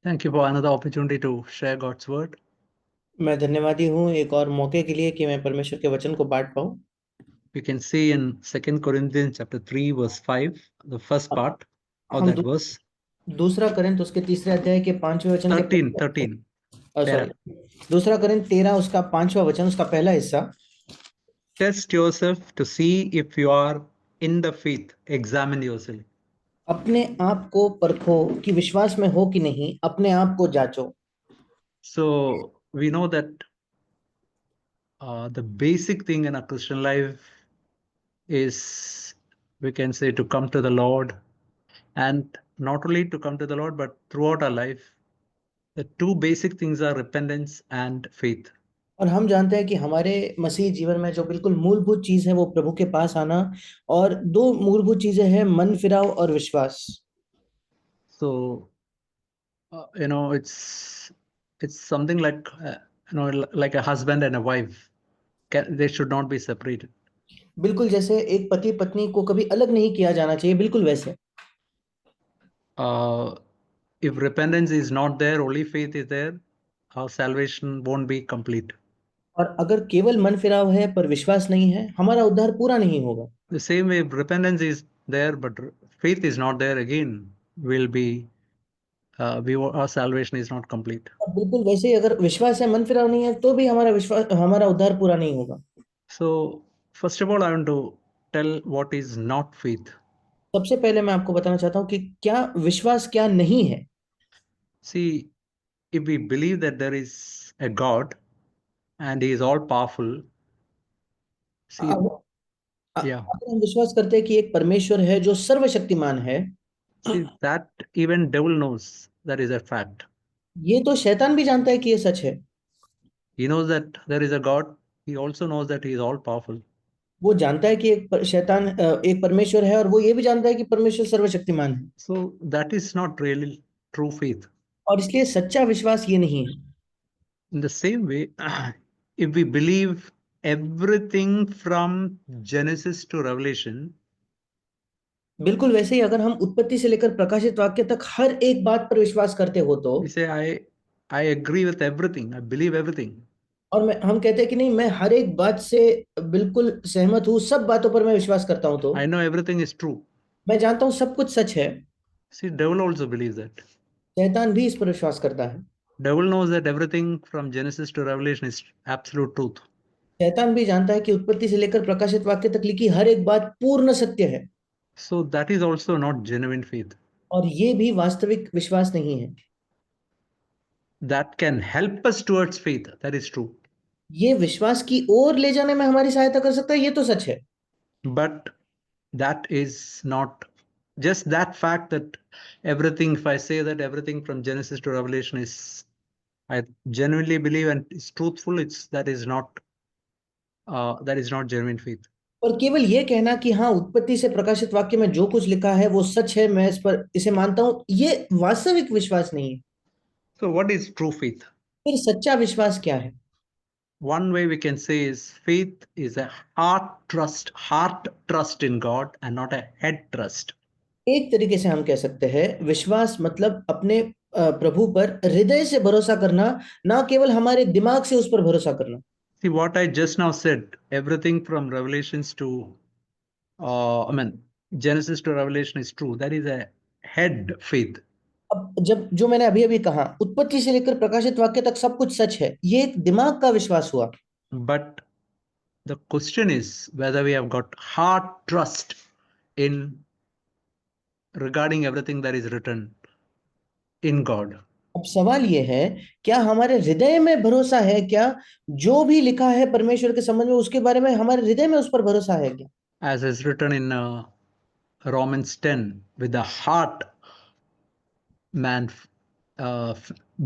Thank you for another opportunity to share God's word. मैं धन्यवादी हूँ एक और मौके के लिए कि मैं परमेश्वर के वचन को बांट पाऊँ। We can see in 2 Corinthians chapter 3 verse 5, the first part of हम that verse. दूसरा करिन्थ उसके तीसरे अध्याय के 5वें वचन के 13. सॉरी, दूसरा करिन्थ 13 उसका 5वां वचन, उसका पहला हिस्सा। Test yourself to see if you are in the faith. Examine yourself. अपने आप को परखो कि विश्वास में हो कि नहीं, अपने आप को जांचो। So we know that the basic thing in a Christian life is, we can say, to come to the Lord, and not only to come to the Lord, but throughout our life, the two basic things are repentance and faith. और हम जानते हैं कि हमारे मसीह जीवन में जो बिल्कुल मूलभूत चीज है वो प्रभु के पास आना, और दो मूलभूत चीजें हैं, मन फिराव और विश्वास। So it's something like like a husband and a wife. They should not be separated. बिल्कुल जैसे एक पति पत्नी को कभी अलग नहीं किया जाना चाहिए, बिल्कुल वैसे uh, if repentance is not there, only faith is there, our salvation won't be complete. और अगर केवल मन फिराव है पर विश्वास नहीं है, हमारा उद्धार पूरा नहीं होगा। The same way, if repentance is there but faith is not there, again will be our salvation is not complete. और बिल्कुल वैसे ही अगर विश्वास है, मन फिराव नहीं है, तो भी हमारा उद्धार पूरा नहीं होगा। So first of all, I want to tell what is not faith. सबसे पहले मैं आपको बताना चाहता हूँ कि क्या विश्वास क्या नहीं है। See, if we believe that there is a God and he is all powerful, see, अब yeah, अगर हम विश्वास करते हैं कि एक परमेश्वर है जो सर्वशक्तिमान है, see that even devil knows that is a fact. ये तो शैतान भी जानता है कि ये सच है। He knows that there is a God. He also knows that he is all powerful. वो जानता है कि एक परमेश्वर है, और वो ये भी जानता है कि परमेश्वर सर्वशक्तिमान है। So that is not really true faith. और इसलिए सच्चा विश्वास ये नहीं है। In the same way, if we believe everything from Genesis to Revelation, बिल्कुल वैसे ही अगर हम उत्पत्ति से लेकर प्रकाशित वाक्य तक हर एक बात पर विश्वास करते हो तो, we say, I agree with everything. I believe everything. और हम कहते हैं कि नहीं, मैं हर एक बात से बिल्कुल सहमत हूँ, सब बातों पर मैं विश्वास करता हूँ, तो I know everything is true. मैं जानता हूँ सब कुछ सच है। See, devil also believes that. शैतान भी इस पर विश्वास करता है। Devil knows that everything from Genesis to Revelation is absolute truth. शैतान भी जानता है कि उत्पत्ति से लेकर प्रकाशित वाक्य तक लिखी हर एक बात पूर्ण सत्य है। So that is also not genuine faith. और ये भी वास्तविक विश्वास नहीं है। That can help us towards faith. That is true. ये विश्वास की ओर ले जाने में हमारी सहायता कर सकता है, ये तो सच है। But that is not just that fact that everything, if I say that everything from Genesis to Revelation is, I genuinely believe and is truthful, that is not genuine faith. और केवल ये कहना कि हाँ, उत्पत्ति से प्रकाशित वाक्य में जो कुछ लिखा है वो सच है, मैं इसे मानता हूं, ये वास्तविक विश्वास नहीं है। So what is true faith? फिर सच्चा विश्वास क्या है? One way we can say is faith is a heart trust in God and not a head trust. एक तरीके से हम कह सकते हैं विश्वास मतलब अपने प्रभु पर हृदय से भरोसा करना, ना केवल हमारे दिमाग से उस पर भरोसा करना। See what I just now said, everything from Revelations to, Genesis to Revelation is true. That is a head faith. अब जब जो मैंने अभी अभी कहा, उत्पत्ति से लेकर प्रकाशित वाक्य तक सब कुछ सच है, ये एक दिमाग का विश्वास हुआ। But the question is whether we have got heart trust in regarding everything that is written in God. अब सवाल ये है, क्या हमारे हृदय में भरोसा है क्या? जो भी लिखा है परमेश्वर के संबंध में, उसके बारे में हमारे हृदय में उस पर भरोसा है क्या? As is written in Romans 10, with the heart man uh,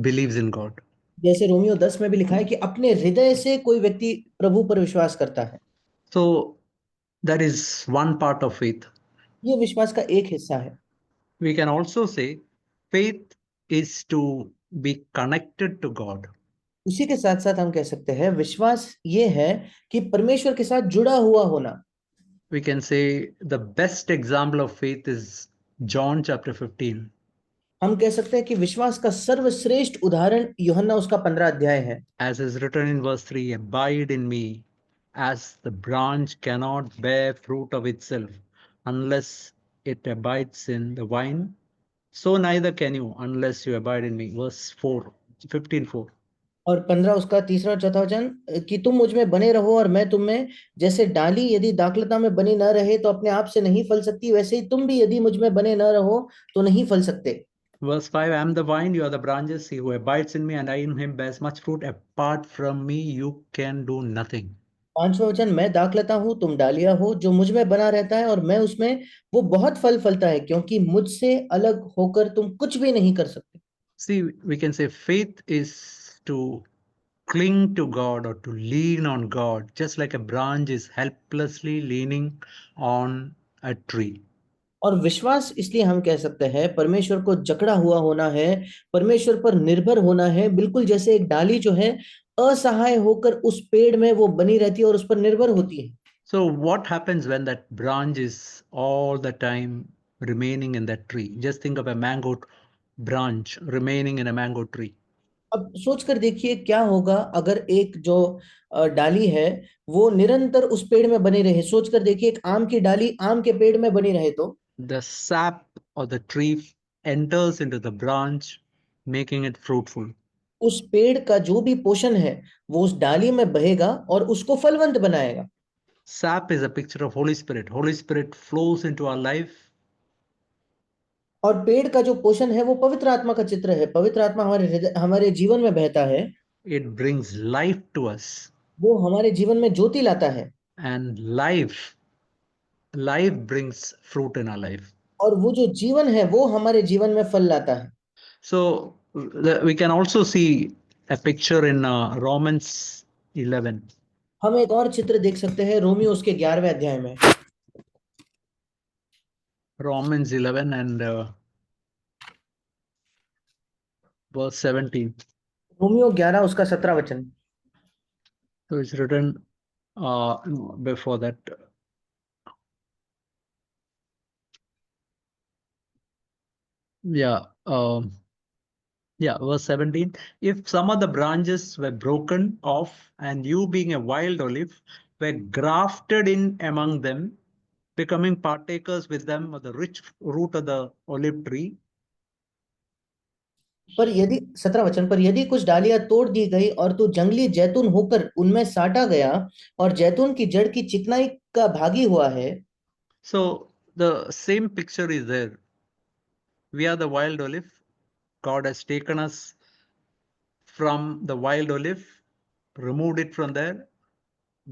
believes in God. जैसे रोमियो 10 में भी लिखा है कि अपने हृदय से कोई व्यक्ति प्रभु पर विश्वास करता है। So that is one part of faith. ये विश्वास का एक हिस्सा है। We can also say faith is to be connected to God. उसी के साथ साथ हम कह सकते हैं विश्वास ये है कि परमेश्वर के साथ जुड़ा हुआ होना। We can say the best example of faith is John chapter 15. हम कह सकते हैं कि विश्वास का सर्वश्रेष्ठ उदाहरण यूहन्ना उसका 15 अध्याय है। As is written in verse 3, abide in me, as the branch cannot bear fruit of itself unless it abides in the vine, so neither can you unless you abide in me. Verse 4, 15:4. और 15 उसका तीसरा और चौथा वचन, कि तुम मुझ में बने रहो और मैं तुम में, जैसे डाली यदि दाखलता में बनी न रहे तो अपने आप से नहीं फल सकती, वैसे ही तुम भी यदि मुझ में बने न रहो तो नहीं फल सकते। Verse 5, I am the vine, you are the branches. He who abides in me and I in him bears much fruit. Apart from me, you can do nothing. पांचवा वचन, मैं दाखलता हूँ तुम डालियां हो, जो मुझ में बना रहता है और मैं उसमें, वो बहुत फल फलता है, क्योंकि मुझसे अलग होकर तुम कुछ भी नहीं कर सकते। See, we can say faith is to cling to God or to lean on God, just like a branch is helplessly leaning on a tree. और विश्वास इसलिए हम कह सकते हैं परमेश्वर को जकड़ा हुआ होना है, परमेश्वर पर निर्भर होना है, बिल्कुल जैसे एक डाली जो है असहाय होकर उस पेड़ में वो बनी रहती है और उस पर निर्भर होती है। So, what happens when that branch is all the time remaining in that tree? Just think of a mango branch remaining in a mango tree. अब सोच कर देखिए क्या होगा अगर एक जो डाली है वो निरंतर उस पेड़ में बनी रहे। सोच कर देखिए एक आम की डाली आम के पेड़ में बनी रहे तो The sap of the tree enters into the branch, making it fruitful. उस पेड़ का जो भी पोषण है वो उस डाली में बहेगा और उसको फलवंत बनाएगा। Sap is a picture of Holy Spirit. Holy Spirit flows into our life. और पेड़ का जो पोषण है वो पवित्र आत्मा का चित्र है। पवित्र आत्मा हमारे जीवन में बहता है, It brings life to us. वो हमारे जीवन में ज्योति लाता है And life brings fruit in our life. और वो जो जीवन है वो हमारे जीवन में फल लाता है। So we can also see a picture in Romans 11. हम एक और चित्र देख सकते हैं रोमियो उसके 11वें अध्याय में। Romans 11 and verse 17. रोमियो 11 उसका 17 वचन। So it's written before that. Yeah. Yeah, verse 17. If some of the branches were broken off, and you, being a wild olive, were grafted in among them, becoming partakers with them of the rich root of the olive tree. पर यदि 17 वचन, पर यदि कुछ डालियां तोड़ दी गई और तू जंगली जैतून होकर उनमें साटा गया और जैतून की जड़ की चिकनाई का भागी हुआ है। So the same picture is there. We are the wild olive. God has taken us from the wild olive, removed it from there,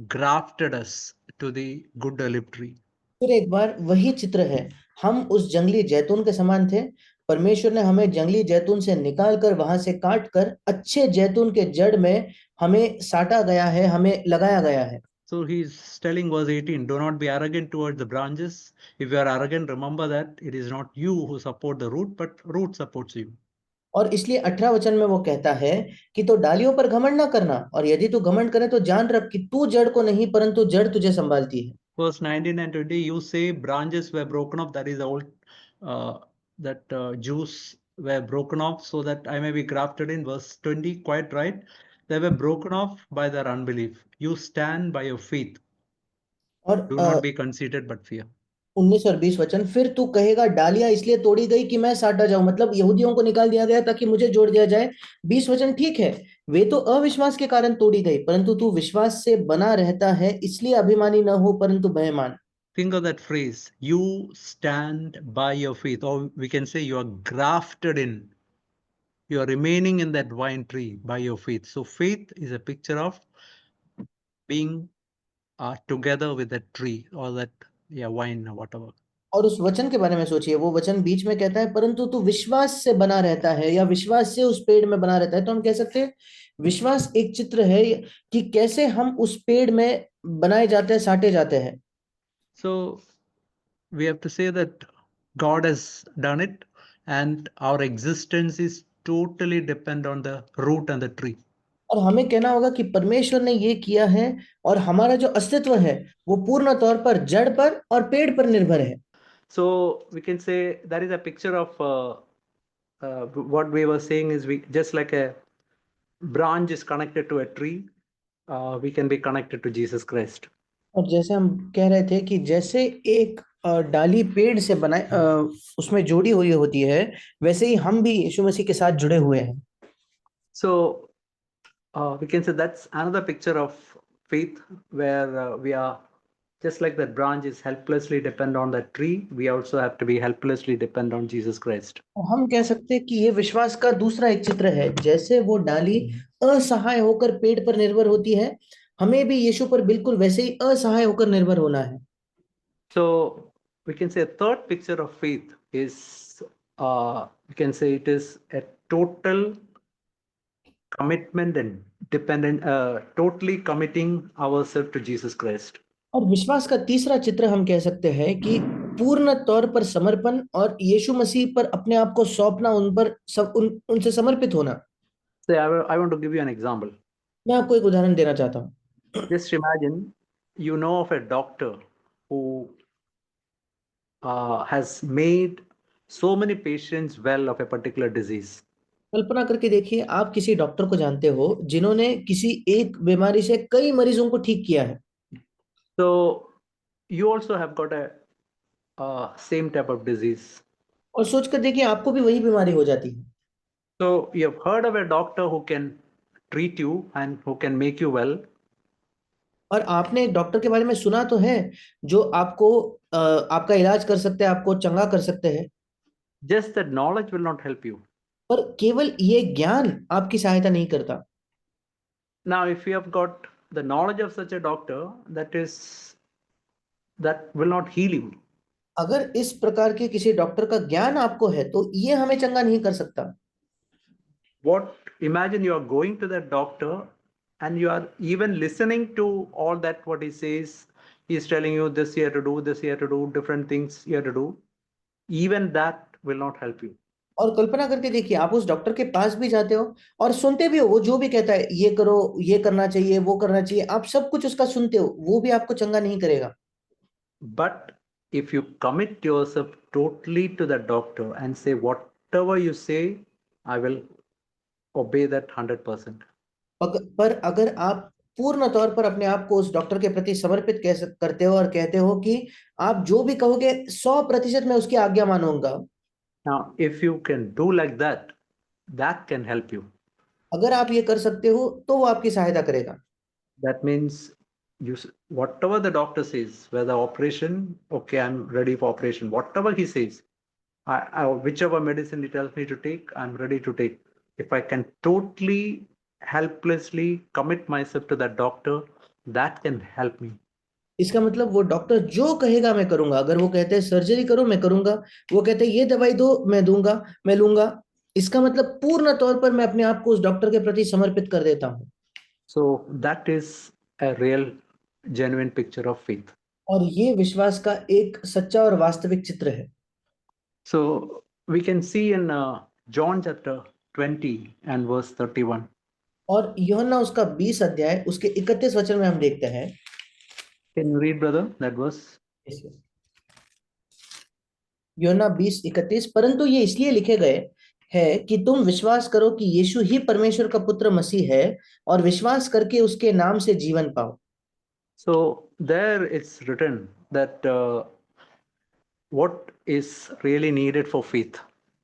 grafted us to the good olive tree. फिर एक बार वही चित्र है, हम उस जंगली जैतून के समान थे, परमेश्वर ने हमें जंगली जैतून से निकाल कर वहां से काट कर अच्छे जैतून के जड़ में हमें साटा गया है, हमें लगाया गया है। So he's telling verse 18, do not be arrogant towards the branches. If you are arrogant, remember that it is not you who support the root, but root supports you. और इसलिए 18 वचन में वो कहता है कि तो डालियों पर घमंड ना करना, और यदि तू घमंड करे तो जान रख कि तू जड़ को नहीं परंतु जड़ तुझे संभालती है। Verse 19 and 20, you say branches were broken off, that is the old, that Jews were broken off so that I may be grafted in. Verse 20, quite right. They were broken off by their unbelief. You stand by your faith. और Do not be conceited, but fear. 19 और 20 वचन, फिर तू कहेगा डालियां इसलिए तोड़ी गई कि मैं साटा जाऊं, मतलब यहूदियों को निकाल दिया गया ताकि मुझे जोड़ दिया जाए। 20 वचन, ठीक है, वे तो अविश्वास के कारण तोड़ी गई, परंतु तू विश्वास से बना रहता है, इसलिए अभिमानी न हो परंतु भयमान। Think of that phrase, you stand by your faith, or we can say you are grafted in. You are remaining in that vine tree by your faith. So faith is a picture of being together with that tree or that vine or whatever. और उस वचन के बारे में सोचिए, वो वचन बीच में कहता है परंतु तू विश्वास से बना रहता है, या विश्वास से उस पेड़ में बना रहता है। तो हम कह सकते हैं विश्वास एक चित्र है कि कैसे हम उस पेड़ में बनाए जाते हैं, साटे जाते हैं। So we have to say that God has done it, and our existence is totally depend on the root and the tree. और हमें कहना होगा कि परमेश्वर ने ये किया है और हमारा जो अस्तित्व है वो पूर्ण तौर पर जड़ पर और पेड़ पर निर्भर है। So we can say that is a picture of what we were saying is, we just like a branch is connected to a tree, we can be connected to Jesus Christ. और जैसे हम कह रहे थे कि जैसे एक डाली पेड़ से उसमें जोड़ी हुई होती है, वैसे ही हम भी यीशु मसीह के साथ जुड़े हुए हैं। So we can say that's another picture of faith, where we are just like that branch is helplessly depend on that tree, we also have to be helplessly depend on Jesus Christ. और हम कह सकते हैं कि ये विश्वास का दूसरा एक चित्र है। जैसे वो डाली असहाय होकर पेड़ पर निर्भर होती है, हमें भी यीशु पर बिल्कुल वैसे ही असहाय होकर निर्भर होना है। So we can say a third picture of faith is, we can say it is a total commitment and dependent, totally committing ourselves to Jesus Christ. और विश्वास का तीसरा चित्र हम कह सकते हैं कि पूर्ण तौर पर समर्पण और यीशु मसीह पर अपने आप को सौंपना, उनसे समर्पित होना। So I want to give you an example. मैं आपको एक उदाहरण देना चाहता हूँ। Just imagine you know of a doctor who has made so many patients well of a particular disease. कल्पना करके देखिए, आप किसी डॉक्टर को जानते हो जिन्होंने किसी एक बीमारी से कई मरीजों को ठीक किया है। So you also have got a same type of disease. और सोचकर देखिए, आपको भी वही बीमारी हो जाती है। So you have heard of a doctor who can treat you and who can make you well. और आपने एक डॉक्टर के बारे में सुना तो है, जो आपका इलाज कर सकते हैं, आपको चंगा कर सकते हैं। Just that knowledge will not help you. पर केवल ये ज्ञान आपकी सहायता नहीं करता। Now, if you have got the knowledge of such a doctor, that will not heal you. अगर इस प्रकार के किसी डॉक्टर का ज्ञान आपको है, तो ये हमें चंगा नहीं कर सकता। Imagine you are going to that doctor and you are even listening to all that what he says. He is telling you this you have to do, this you have to do, different things you have to do. Even that will not help you. और कल्पना करके देखिए, आप उस doctor के पास भी जाते हो और सुनते भी हो, वो जो भी कहता है, ये करो, ये करना चाहिए, वो करना चाहिए, आप सब कुछ उसका सुनते हो, वो भी आपको चंगा नहीं करेगा। But if you commit yourself totally to the doctor and say, whatever you say, I will obey that 100%. पर अगर आप पूर्ण तौर पर अपने आप को उस डॉक्टर के प्रति समर्पित करते हो और कहते हो कि आप जो भी कहोगे 100% मैं उसकी आज्ञा मानूंगा। Now, if you can do like that, that can help you. अगर आप ये कर सकते हो तो वो आपकी सहायता करेगा। That means whatever the doctor says, whether operation, okay, I'm ready for operation. Whatever he says, whichever medicine he tells me to take, I'm ready to take. If I can totally, helplessly commit myself to that doctor, that can help me. इसका मतलब वो doctor जो कहेगा मैं करूंगा। अगर वो कहते हैं सर्जरी करो, मैं करूंगा। वो कहते हैं ये दवाई दो, मैं दूंगा, मैं लूंगा। इसका मतलब पूर्ण तौर पर मैं अपने आप को उस डॉक्टर के प्रति समर्पित कर देता हूं। So that is a real, genuine picture of faith. और ये विश्वास का एक सच्चा और वास्तविक चित्र है। So we can see in John chapter 20 and verse 31. और यूहन्ना उसका 20 अध्याय उसके 31 वचन में हम देखते हैं। Can you read, brother, that verse? यूहन्ना 20:31, परंतु ये इसलिए लिखे गए है कि तुम विश्वास करो कि यीशु ही परमेश्वर का पुत्र मसीह है, और विश्वास करके उसके नाम से जीवन पाओ। So there it's written that what is really needed for faith.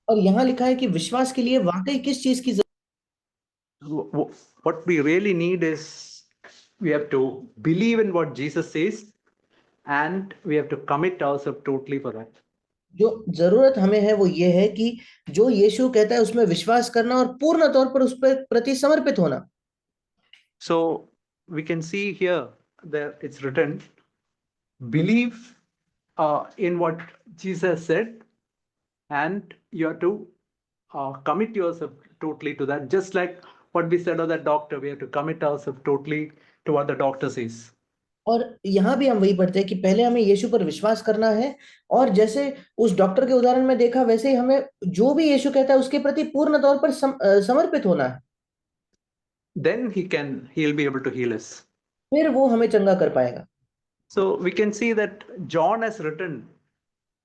और यहाँ लिखा है कि विश्वास के लिए वाकई किस चीज की What we really need is we have to believe in what Jesus says and we have to commit ourselves totally for that. जो जरूरत हमें है वो ये है कि जो यीशु कहता है उसमें विश्वास करना और पूर्ण तौर पर उस पर प्रति समर्पित होना। So we can see here that it's written, believe in what Jesus said, and you have to commit yourself totally to that. Just like what we said of that doctor, we have to commit ourselves totally to what the doctor says. और यहाँ भी हम वही पढ़ते हैं कि पहले हमें यीशु पर विश्वास करना है, और जैसे उस डॉक्टर के उदाहरण में देखा, वैसे ही हमें जो भी यीशु कहता है उसके प्रति पूर्ण तौर पर समर्पित होना है। Then he'll be able to heal us. फिर वो हमें चंगा कर पाएगा। So we can see that John has written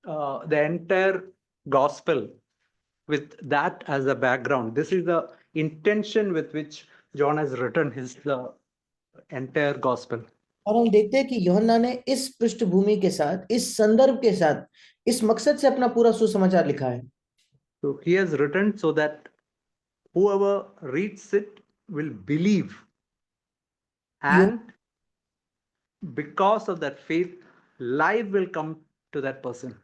the entire gospel with that as a background. This is the intention with which John has written the entire gospel. और हम देखते हैं कि यूहन्ना ने इस पृष्ठभूमि के साथ, इस संदर्भ के साथ, इस मकसद से अपना पूरा सुसमाचार लिखा है। So he has written so that whoever reads it will believe, and because of that faith, life will come to that person.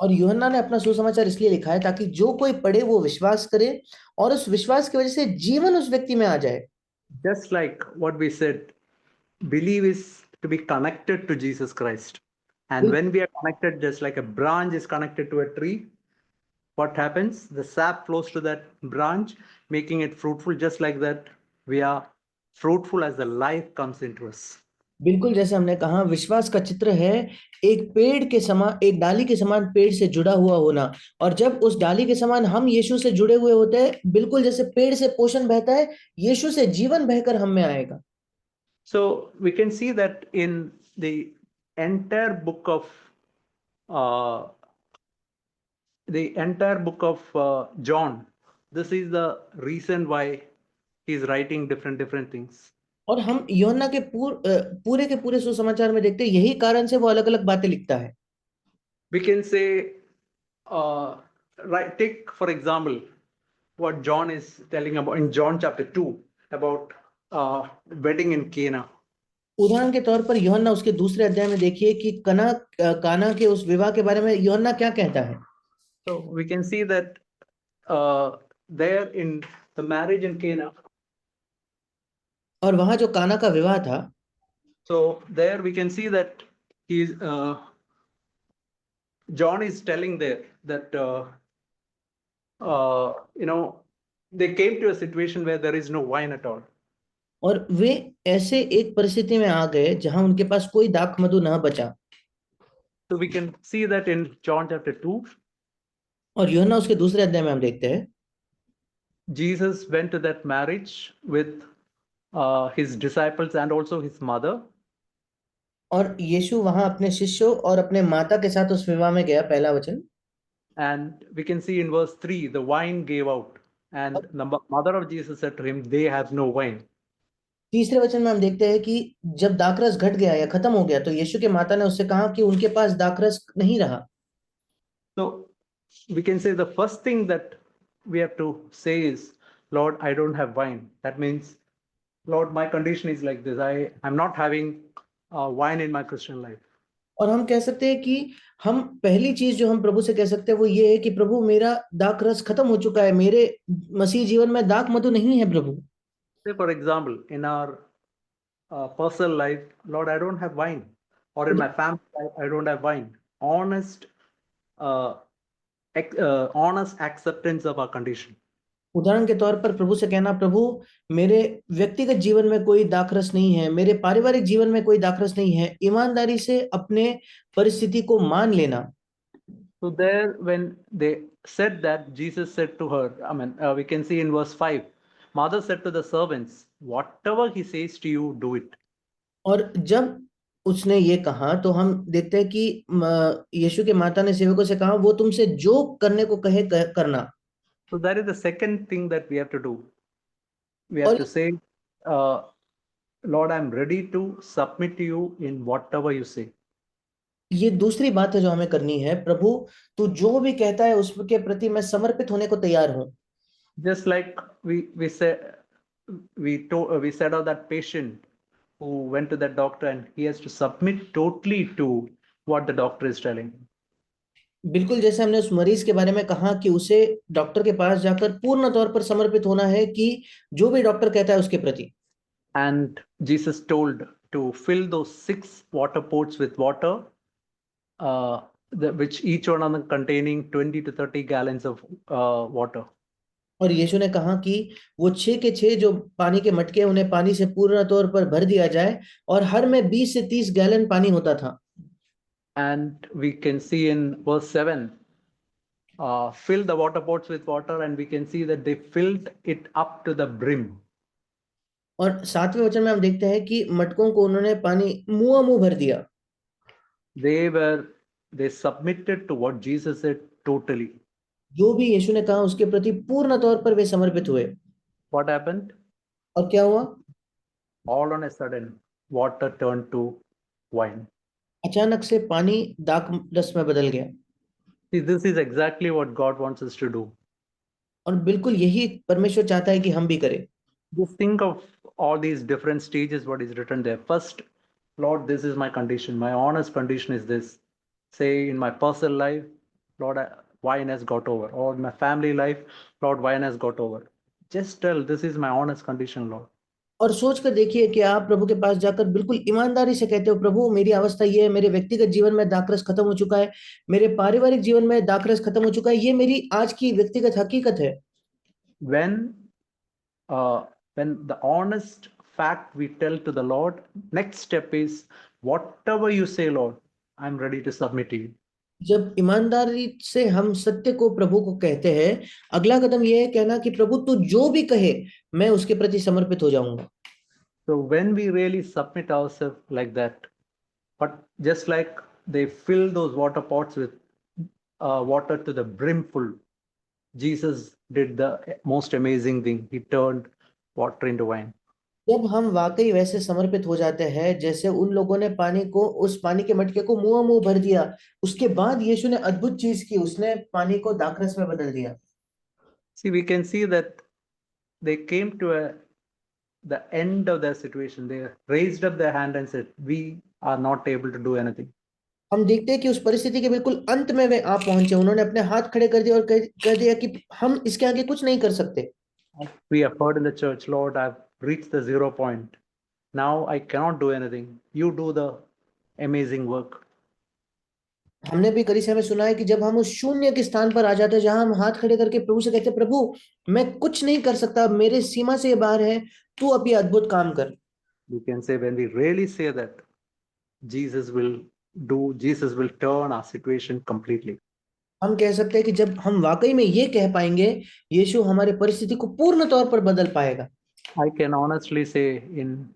और यूहन्ना ने अपना सुसमाचार इसलिए लिखा है ताकि जो कोई पढ़े वो विश्वास करे और उस विश्वास की वजह से जीवन उस व्यक्ति में आ जाए। Just like what we said, believe is to be connected to Jesus Christ. And when we are connected, just like a branch is connected to a tree, what happens? The sap flows to that branch, making it fruitful. Just like that, we are fruitful as the life comes into us. बिल्कुल जैसे हमने कहा, विश्वास का चित्र है एक पेड़ के समान, एक डाली के समान पेड़ से जुड़ा हुआ होना। और जब उस डाली के समान हम यीशु से जुड़े हुए होते हैं, बिल्कुल जैसे पेड़ से पोषण बहता है, यीशु से जीवन बहकर हम में आएगा। So we can see that in the entire book of John, this is the reason why he's writing different things. और हम यूहन्ना के पूरे सुसमाचार में देखते हैं यही कारण से वो अलग-अलग बातें लिखता है। We can say, right, take for example what John is telling about in John chapter 2 about wedding in Cana. उदाहरण के तौर पर यूहन्ना उसके दूसरे अध्याय में देखिए कि काना के उस विवाह के बारे में यूहन्ना क्या कहता है। So we can see that there in the marriage in Cana. और वहां जो काना का विवाह था, so there we can see that he's John is telling there that they came to a situation where there is no wine at all. और वे ऐसे एक परिस्थिति में आ गए जहां उनके पास कोई दाख मधु न बचा। So we can see that in John chapter 2. और यूहन्ना उसके दूसरे अध्याय में हम देखते हैं Jesus went to that marriage with his disciples and also his mother. और यीशु वहां अपने शिष्यों और अपने माता के साथ उस विवाह में गया, पहला वचन। And we can see in verse 3, the wine gave out, and the mother of Jesus said to him, they have no wine. तीसरे वचन में हम देखते हैं कि जब दाखरस घट गया या खत्म हो गया तो यीशु के माता ने उससे कहा कि उनके पास दाखरस नहीं रहा। So we can say the first thing that we have to say is, Lord, I don't have wine. That means, Lord, my condition is like this. I'm not having wine in my Christian life. और हम कह सकते हैं कि हम पहली चीज जो हम प्रभु से कह सकते हैं वो ये है कि प्रभु मेरा दाख रस खत्म हो चुका है, मेरे मसीह जीवन में दाख मधु नहीं है प्रभु। Say for example, in our personal life, Lord, I don't have wine, or in my family life, I don't have wine. Honest acceptance of our condition. उदाहरण के तौर पर प्रभु से कहना, प्रभु मेरे व्यक्तिगत जीवन में कोई दाखरस नहीं है, मेरे पारिवारिक जीवन में कोई दाखरस नहीं है, ईमानदारी से अपने परिस्थिति को मान लेना। So there, when they said that, Jesus said to her, we can see in verse 5, mother said to the servants, whatever he says to you, do it. और जब उसने ये कहा तो हम देखते हैं कि यीशु के माता ने सेवकों से कहा, वो तुमसे जो करने को कहे करना। So that is the second thing that we have to do. We have to say, Lord, I'm ready to submit to you in whatever you say. ये दूसरी बात है जो हमें करनी है, प्रभु तू जो भी कहता है उसके प्रति मैं समर्पित होने को तैयार हूं। Just like we said of that patient who went to that doctor and he has to submit totally to what the doctor is telling. बिल्कुल जैसे हमने उस मरीज के बारे में कहा कि उसे डॉक्टर के पास जाकर पूर्ण तौर पर समर्पित होना है कि जो भी डॉक्टर कहता है उसके प्रति। And Jesus told to fill those 6 water pots with water, which each one of them containing 20 to 30 gallons of water. और यीशु ने कहा कि वो 6 के 6 जो पानी के मटके उन्हें पानी से पूर्ण तौर पर भर दिया जाए, और हर में 20 से 30 गैलन पानी होता था। And we can see in verse 7, fill the water pots with water, and we can see that they filled it up to the brim. और 7वें वचन में हम देखते हैं कि मटकों को उन्होंने पानी मुंह भर दिया। They submitted to what Jesus said totally. जो भी यीशु ने कहा उसके प्रति पूर्ण तौर पर वे समर्पित हुए। What happened? और क्या हुआ? All on a sudden, water turned to wine. अचानक से पानी दाख रस में बदल गया। See, this is exactly what God wants us to do. और बिल्कुल यही परमेश्वर चाहता है कि हम भी करें। Just think of all these different stages, what is written there. First, Lord, this is my condition. My honest condition is this. Say, in my personal life, Lord, wine has got over. Or in my family life, Lord, wine has got over. Just tell, this is my honest condition, Lord. और सोच कर देखिए कि आप प्रभु के पास जाकर बिल्कुल ईमानदारी से कहते हो, प्रभु मेरी अवस्था ये है, मेरे व्यक्तिगत जीवन में दाखरस खत्म हो चुका है, मेरे पारिवारिक जीवन में दाखरस खत्म हो चुका है, ये मेरी आज की व्यक्तिगत हकीकत है। When uh, when the honest fact we tell to the Lord, next step is whatever you say, Lord, I'm ready to submit to you. जब ईमानदारी से हम सत्य को प्रभु को कहते हैं, अगला कदम यह है कहना कि प्रभु तू जो भी कहे मैं उसके प्रति समर्पित हो जाऊंगा। So when we really submit ourselves like that, but just like they fill those water pots with water to the brim full, Jesus did the most amazing thing. He turned water into wine. जब हम वाकई वैसे समर्पित हो जाते हैं जैसे उन लोगों ने पानी को, उस पानी के मटके को मुंह मुंह भर दिया, उसके बाद यीशु ने अद्भुत चीज की, उसने पानी को दाखरस में बदल दिया। See, we can see that they came to the end of their situation. They raised up their hand and said, "We are not able to do anything." हम देखते हैं कि उस परिस्थिति के बिल्कुल अंत में वे आ पहुंचे, उन्होंने अपने हाथ खड़े कर दिए और कह दिया कि हम इसके आगे कुछ नहीं कर सकते। We have heard in the church, Lord, I've reached the 0 point. Now I cannot do anything. You do the amazing work. हमने भी कई समय सुना है कि जब हम उस शून्य के स्थान पर आ जाते हैं जहां हम हाथ खड़े करके प्रभु से कहते हैं, प्रभु मैं कुछ नहीं कर सकता, मेरे सीमा से बाहर है, तू अभी अद्भुत काम कर। We can say when we really say that, Jesus will turn our situation completely. हम कह सकते हैं कि जब हम वाकई में ये कह पाएंगे, यीशु हमारे परिस्थिति को पूर्ण तौर पर बदल पाएगा। I can honestly say in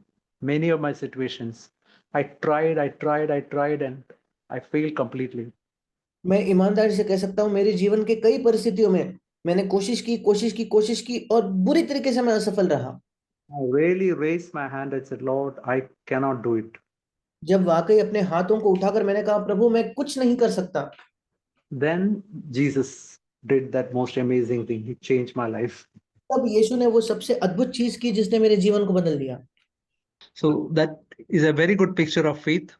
many of my situations, I tried, and I failed completely. मैं ईमानदारी से कह सकता हूँ, मेरे जीवन के कई परिस्थितियों में मैंने कोशिश की और बुरी तरीके से मैं असफल रहा। I really raised my hand and said, Lord, I cannot do it. जब वाकई अपने हाथों को उठाकर मैंने कहा, प्रभु मैं कुछ नहीं कर सकता, Then Jesus did that most amazing thing. He changed my life. तब यीशु ने वो सबसे अद्भुत चीज की जिसने मेरे जीवन को बदल दिया। So that is a very good picture of faith.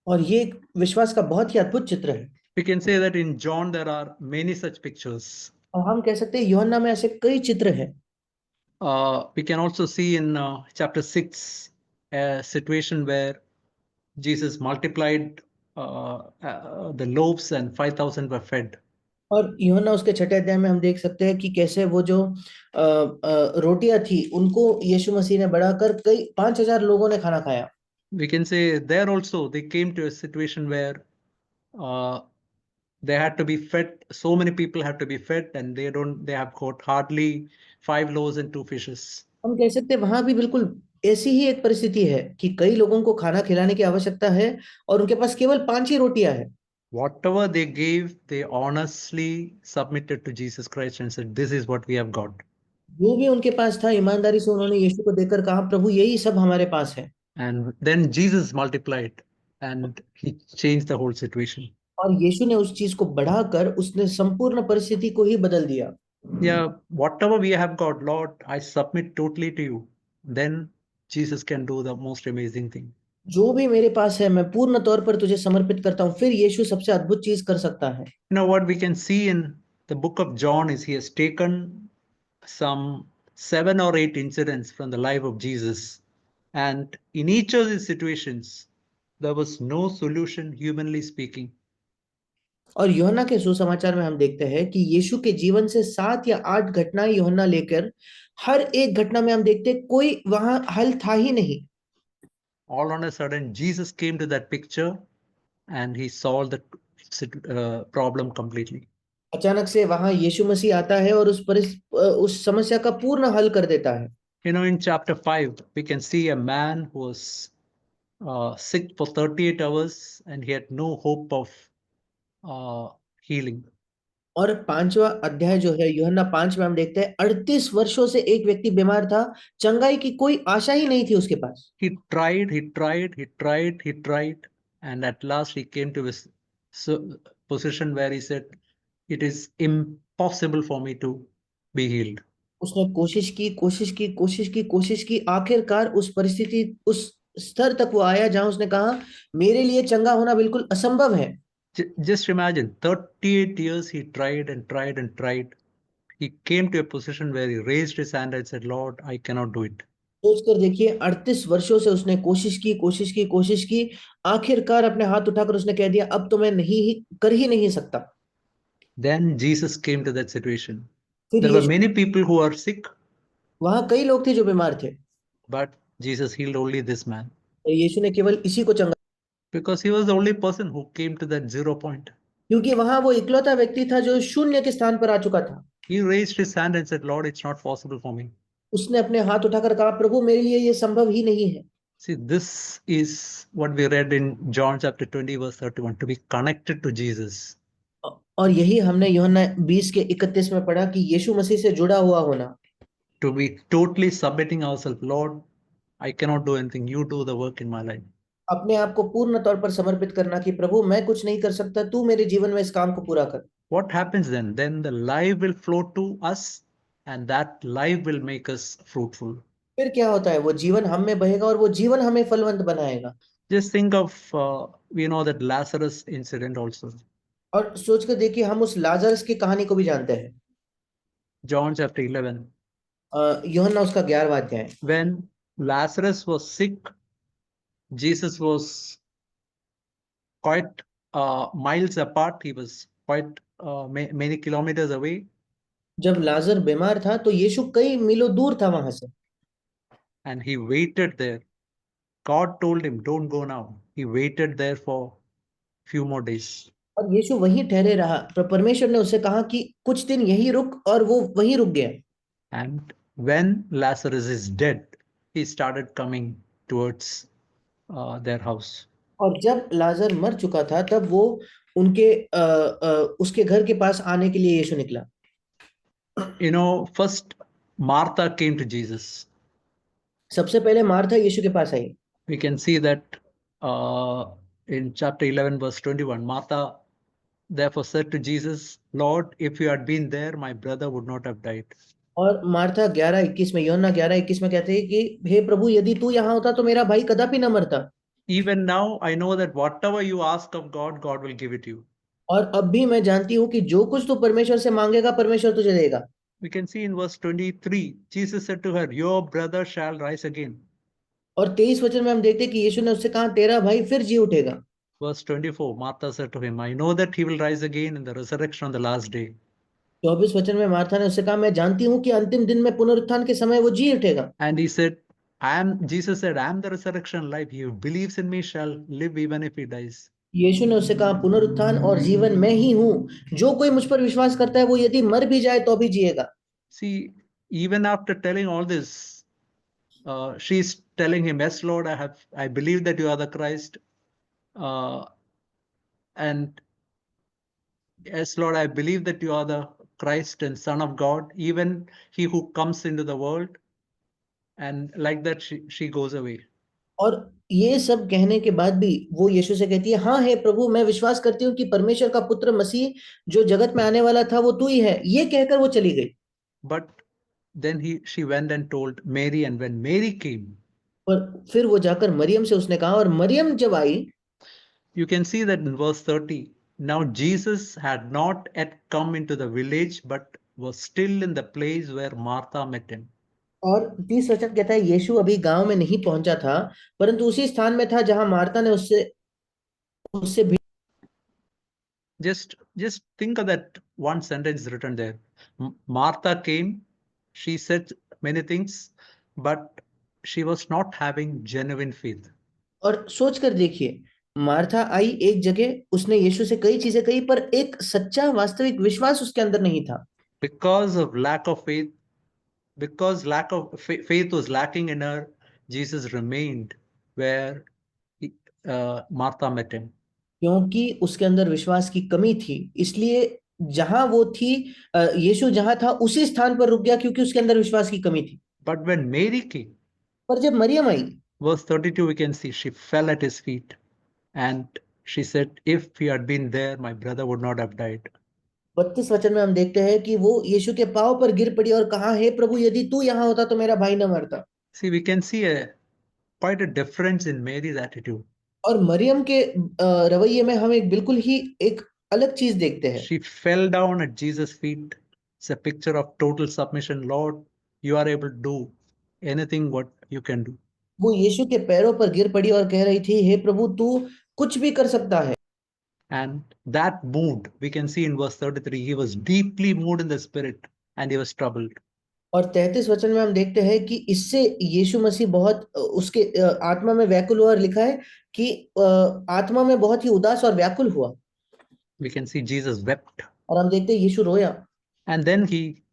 और ये एक विश्वास का बहुत ही अद्भुत चित्र है। We can say that in John there are many such pictures. और हम कह सकते हैं यूहन्ना में ऐसे कई चित्र हैं। We can also see in chapter 6 a situation where Jesus multiplied the loaves and 5,000 were fed. और यूहन्ना उसके छठे अध्याय में हम देख सकते हैं कि कैसे वो जो रोटियां थी उनको यीशु मसीह ने बढ़ाकर कई 5,000 लोगों ने खाना खाया। We can say there also they came to a situation where uh, they had to be fed. So many people have to be fed, and they have got hardly 5 loaves and 2 fishes. हम कह सकते हैं वहां भी बिल्कुल ऐसी ही एक परिस्थिति है कि कई लोगों को खाना खिलाने की आवश्यकता है और उनके पास केवल 5 ही रोटियां है। Whatever they gave, they honestly submitted to Jesus Christ and said, "This is what we have got." जो भी उनके पास था ईमानदारी से उन्होंने यीशु को देकर कहा, प्रभु यही सब हमारे पास है। And then Jesus multiplied and he changed the whole situation. और यीशु ने उस चीज को बढ़ाकर उसने संपूर्ण परिस्थिति को ही बदल दिया। Yeah, whatever we have got, Lord, I submit totally to you. Then Jesus can do the most amazing thing. जो भी मेरे पास है मैं पूर्ण तौर पर तुझे समर्पित करता हूँ, फिर यीशु सबसे अद्भुत चीज कर सकता है। You know what we can see in the book of John is he has taken some 7 or 8 incidents from the life of Jesus. And in each of these situations, there was no solution, humanly speaking. और यूहन्ना के सुसमाचार में हम देखते हैं कि यीशु के जीवन से 7 या 8 घटनाएं यूहन्ना लेकर हर एक घटना में हम देखते हैं कोई वहां हल था ही नहीं। All on a sudden, Jesus came to that picture and he solved the problem completely. अचानक से वहां यीशु मसीह आता है और उस समस्या का पूर्ण हल कर देता है। You know, in chapter 5, we can see a man who was sick for 38 hours and he had no hope of healing. और 5वां अध्याय जो है यूहन्ना 5 में हम देखते हैं 38 वर्षों से एक व्यक्ति बीमार था, चंगाई की कोई आशा ही नहीं थी उसके पास। He tried, he tried, he tried, he tried, and at last he came to his position where he said, "It is impossible for me to be healed." उसने कोशिश की, कोशिश की, कोशिश की, कोशिश की, आखिरकार उस परिस्थिति, उस स्तर तक वो आया जहां उसने कहा, मेरे लिए चंगा होना बिल्कुल असंभव है। Just imagine, 38 years he tried and tried and tried. He came to a position where he raised his hand and said, "Lord, I cannot do it." सोचकर देखिए, 38 वर्षों से उसने कोशिश की, कोशिश की, कोशिश की, आखिरकार अपने हाथ उठाकर उसने कह दिया, अब तो मैं नहीं ही कर ही नहीं सकता। Then Jesus came to that situation. फिर There were Yeshu, many people who are sick, वहां कई लोग थे जो बीमार थे, but Jesus healed only this man यीशु ने केवल इसी को चंगा, because he was the only person who came to that 0 point. क्योंकि वहां वो इकलौता व्यक्ति था जो शून्य के स्थान पर आ चुका था। He raised his hand and said, "Lord, it's not possible for me." उसने अपने हाथ उठाकर कहा, प्रभु मेरे लिए ये संभव ही नहीं है। See, this is what we read in John chapter 20, verse 31, to be connected to Jesus, और यही हमने यूहन्ना 20 के 31 में पढ़ा कि यीशु मसीह से जुड़ा हुआ होना, to be totally submitting ourselves. Lord, I cannot do anything. You do the work in my life. अपने आप को पूर्ण तौर पर समर्पित करना कि प्रभु मैं कुछ नहीं कर सकता, तू मेरे जीवन में इस काम को पूरा कर। What happens then? Then the life will flow to us, and that life will make us fruitful. फिर क्या होता है, वो जीवन हम में बहेगा और वो जीवन हमें फलवंत बनाएगा। Just think of, we know that Lazarus incident also. और सोचकर देखिए, हम उस लाजरस की कहानी को भी जानते हैं। John chapter 11. यूहन्ना उसका 11वां अध्याय। When Lazarus was sick, Jesus was quite miles apart. He was quite many kilometers away, जब लाजर बीमार था तो यीशु कई मीलों दूर था वहां से, and he waited there. God told him, "Don't go now." He waited there for few more days. और यीशु वहीं ठहरे रहा, पर परमेश्वर ने उससे कहा कि कुछ दिन यहीं रुक, और वो वहीं रुक गया। And when Lazarus is dead, he started coming towards their house. और जब लाजर मर चुका था तब वो उनके उसके घर के पास आने के लिए यीशु निकला। You know, first Martha came to Jesus. सबसे पहले मार्था यीशु के पास आई। We can see that in chapter 11, verse 21. Martha therefore said to Jesus, "Lord, if you had been there, my brother would not have died." और Martha 11:21 में, यूहन्ना 11:21 में कहते हैं कि हे प्रभु, यदि तू यहाँ होता तो मेरा भाई कदापि न मरता। Even now, I know that whatever you ask of God, God will give it you. और अब भी मैं जानती हूँ कि जो कुछ तू परमेश्वर से मांगेगा परमेश्वर तुझे देगा। We can see in verse 23, Jesus said to her, "Your brother shall rise again." और 23 वचन में हम देखते हैं कि यीशु ने उससे कहा, तेरा भाई फिर जी उठेगा। Verse 24, Martha said to him, "I know that he will rise again in the resurrection on the last day." 24 वचन में मार्था ने उससे कहा, मैं जानती हूँ कि अंतिम दिन में पुनरुत्थान के समय वो जी उठेगा। And he said, Jesus said, "I am the resurrection and life. He who believes in me shall live even if he dies." यीशु ने उससे कहा, पुनरुत्थान और जीवन मैं ही हूँ, जो कोई मुझ पर विश्वास करता है वो यदि मर भी जाए तो भी जिएगा। See, even after telling all this, she's telling him, "Yes, Lord, I believe that you are the Christ. And yes, Lord, I believe that you are the Christ and Son of God, even he who comes into the world." And like that, she goes away. और ये सब कहने के बाद भी वो यीशु से कहती है, हाँ हे प्रभु, मैं विश्वास करती हूँ कि परमेश्वर का पुत्र मसीह जो जगत में आने वाला था वो तू ही है। ये कहकर वो चली गई। But then she went and told Mary, and when Mary came, और फिर वो जाकर मरियम से उसने कहा, और मरियम जब आई, you can see that in verse 30. Now Jesus had not yet come into the village, but was still in the place where Martha met him. और 30 वचन कहता है, यीशु अभी गांव में नहीं पहुंचा था, परंतु उसी स्थान में था जहां मार्था ने उससे उससे भी। Just think of that one sentence written there. Martha came, she said many things, but she was not having genuine faith. और सोच कर देखिए, मार्था आई एक जगह, उसने यीशु से कई चीजें कही, पर एक सच्चा वास्तविक विश्वास उसके अंदर नहीं था। Because of lack of faith, because lack of faith was lacking in her, Jesus remained where Martha met him. क्योंकि उसके अंदर विश्वास की कमी थी, इसलिए जहां वो थी, यीशु जहां था उसी स्थान पर रुक गया क्योंकि उसके अंदर विश्वास की कमी थी। But when Mary came, पर जब मरियम आई, verse 32, we can see she fell at his feet and she said, if he had been there, my brother would not have died. 32 वचन में हम देखते हैं कि वो यीशु के पांव पर गिर पड़ी और कहा, हे प्रभु, यदि तू यहाँ होता तो मेरा भाई न मरता। See, we can see quite a difference in Mary's attitude. और मरियम के रवैये में हम एक बिल्कुल ही एक अलग चीज देखते हैं। She fell down at Jesus' feet. It's a picture of total submission. Lord, you are able to do anything what you can do. वो यीशु के पैरों पर गिर पड़ी और कह रही थी, हे प्रभु, तू कुछ भी कर सकता है। And that moved, we can see in verse 33, he was deeply moved in the spirit and he was troubled. और 33 वचन में हम देखते हैं कि इससे यीशु मसीह बहुत उसके आत्मा में व्याकुल हुआ, और लिखा है कि आत्मा में बहुत ही उदास और व्याकुल हुआ। We can see Jesus wept. और हम देखते हैं यीशु रोया। And then he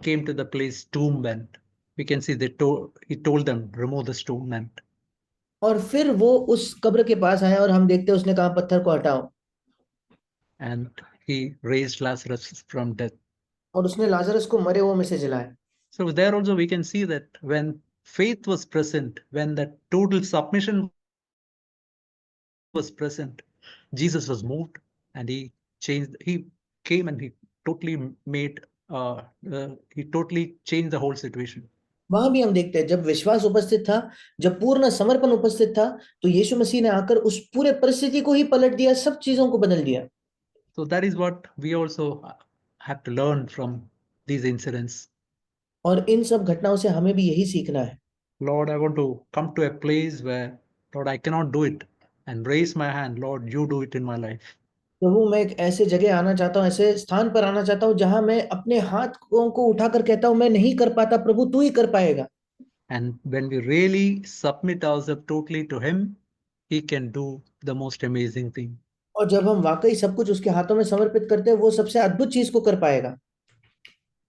came to the place tomb and we can see he told them, remove the stone. And और फिर वो उस कब्र के पास आया और हम देखते हैं उसने कहा, पत्थर को हटाओ। he raised Lazarus from death. और उसने लाजरस को मरे हुए में से जिलाया। So there also we can see that when faith was present, when that total submission was present, Jesus was moved and he came and he totally he totally changed the whole situation. वहां भी हम देखते हैं जब विश्वास उपस्थित था, जब पूर्ण समर्पण उपस्थित था, तो यीशु मसीह ने आकर उस पूरे परिस्थिति को ही पलट दिया, सब चीजों को बदल दिया। So that is what we also have to learn from these incidents. और इन सब घटनाओं से हमें भी यही सीखना है। Lord, I want to come to a place where, Lord, I cannot do it and raise my hand. Lord, you do it in my life. प्रभु, मैं एक ऐसे जगह आना चाहता हूँ, ऐसे स्थान पर आना चाहता हूँ जहां मैं अपने हाथों को उठाकर कहता हूँ, मैं नहीं कर पाता, प्रभु तू ही कर पाएगा। And when we really submit ourselves totally to Him, He can do the most amazing thing. और जब हम वाकई सब कुछ उसके हाथों में समर्पित करते हैं, वो सबसे अद्भुत चीज को कर पाएगा।